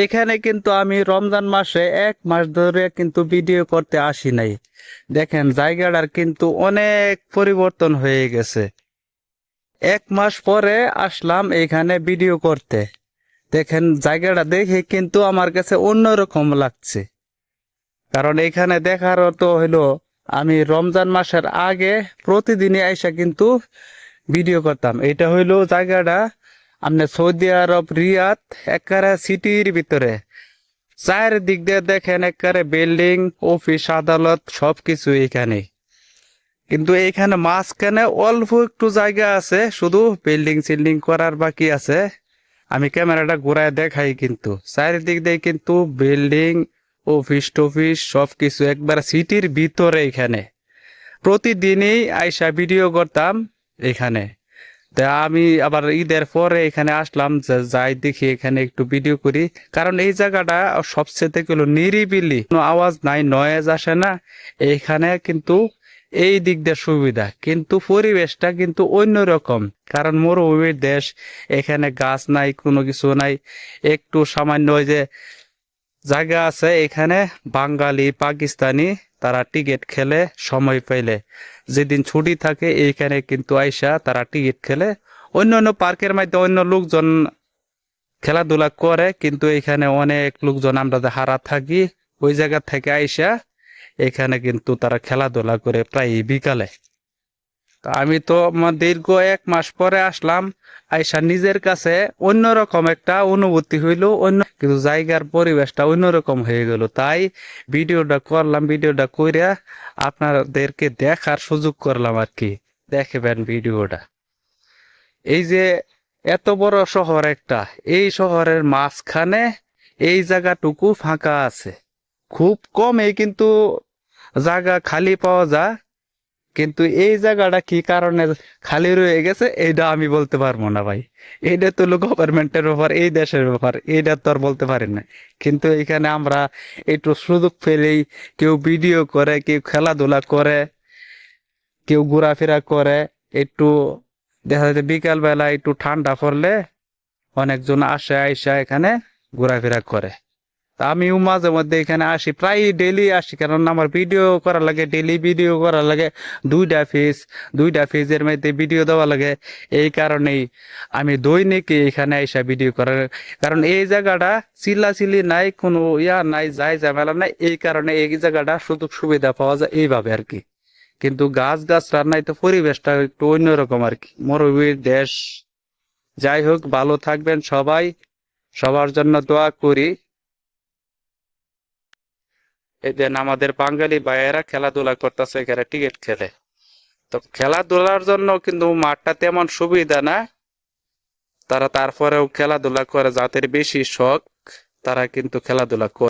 এখানে কিন্তু আমি রমজান মাসে 1 মাস ধরে কিন্তু ভিডিও করতে আসি নাই। দেখেন জায়গাটার কিন্তু অনেক পরিবর্তন হয়ে গেছে। 1 মাস পরে আসলাম এখানে ভিডিও করতে। দেখেন জায়গাটা দেখে কিন্তু আমার কাছে অন্যরকম লাগছে। কারণ এখানে দেখার তো হইলো আমি রমজান মাসের আগে প্রতিদিনই আইসা কিন্তু ভিডিও করতাম। এটা হইলো জায়গাটা আপনার সৌদি আরব রিয়াদ একেবারে সিটির ভিতরে। চারিদিক দিয়ে দেখেন একেবারে বিল্ডিং, অফিস, আদালত সবকিছু এখানে। কিন্তু এইখানে মাঝখানে অল্প একটু জায়গা আছে, শুধু বিল্ডিং সিল্ডিং করার বাকি আছে। আমি ক্যামেরাটা ঘুরায় দেখাই, কিন্তু চারিদিক দিয়ে কিন্তু বিল্ডিং, অফিস টফিস সবকিছু একবার সিটির ভিতরে। এখানে প্রতিদিনই আইসা ভিডিও করতাম এখানে। তা আমি আবার ঈদের পরে এখানে আসলাম, যাই দেখি এখানে একটু ভিডিও করি। কারণ এই জায়গাটা সবচেয়ে হলো নিরিবিলি, কোনো আওয়াজ নাই, নয়েজ আসে না এইখানে। কিন্তু এই দিক দিয়ে সুবিধা, কিন্তু পরিবেশটা কিন্তু অন্যরকম। কারণ মরুভূমির দেশ, এখানে গাছ নাই, কোনো কিছু নাই। একটু সামান্য ওই যে জায়গা আছে এখানে, বাঙালি পাকিস্তানি তারা টিকিট খেলে সময় পাইলে, যেদিন ছুটি থাকে এইখানে কিন্তু আইসা তারা টিকিট খেলে। অন্য অন্য পার্কের মধ্যে অন্য লোকজন খেলাধুলা করে, কিন্তু এখানে অনেক লোকজন আমরা হারা থাকি, ওই জায়গা থেকে আইসা এখানে কিন্তু তারা খেলাধুলা করে প্রায় বিকালে। তো আমি তো দীর্ঘ 1 মাস পরে আসলাম, আইসা নিজের কাছে অন্যরকম একটা অনুভূতি হইল, অন্য কিন্তু জায়গার পরিবেশটা অন্যরকম হয়ে গেল। তাই ভিডিওটা করলাম, ভিডিওটা কইরা আপনাদেরকে দেখার সুযোগ করলাম আর কি। দেখবেন ভিডিওটা। এই যে এত বড় শহর একটা, এই শহরের মাঝখানে এই জায়গাটুকু ফাঁকা আছে, খুব কমই কিন্তু জায়গা খালি পাওয়া যায়। কিন্তু এই জায়গাটা কি কারণে খালি রয়ে গেছে এইটা আমি বলতে পারবো না ভাই। এইটা তো গভর্নমেন্টের ব্যাপার, এই দেশের ব্যাপার, এইটা তো আর বলতে পারি না। কিন্তু এখানে আমরা একটু সুযোগ পেলেই কেউ ভিডিও করে, কেউ খেলাধুলা করে, কেউ ঘোরাফেরা করে। একটু দেখা যাচ্ছে বিকাল বেলা একটু ঠান্ডা পড়লে অনেকজন আসে, আইসা এখানে ঘোরাফেরা করে। তা আমিও মাঝে মধ্যে এখানে আসি, প্রায় ডেলি আসি, কারণ আমার ভিডিও করা লাগে, ডেলি ভিডিও করা লাগে। 2টা পেজের মধ্যে ভিডিও দেওয়া লাগে। এই কারণেই আমি দৈনিক এখানে আইসা ভিডিও করার, কারণ এই জায়গাটা চিল্লাচিল্লি নাই, কোনো নাই, যাই ঝামেলা নাই। এই কারণে এই জায়গাটা সুযোগ সুবিধা পাওয়া যায় এইভাবে আর কি। কিন্তু গাছ নাই, তো পরিবেশটা একটু অন্যরকম আর কি, মরুভূমির দেশ। যাই হোক, ভালো থাকবেন সবাই, সবার জন্য দোয়া করি। এদিন আমাদের বাঙালি ভাইয়েরা খেলাধুলা করতেছে এখানে টিকিট খেলে। তো খেলাধুলার জন্য কিন্তু মাঠটা তেমন সুবিধা না, তারা তারপরেও খেলাধুলা করে, যাদের বেশি শখ তারা কিন্তু খেলাধুলা করে।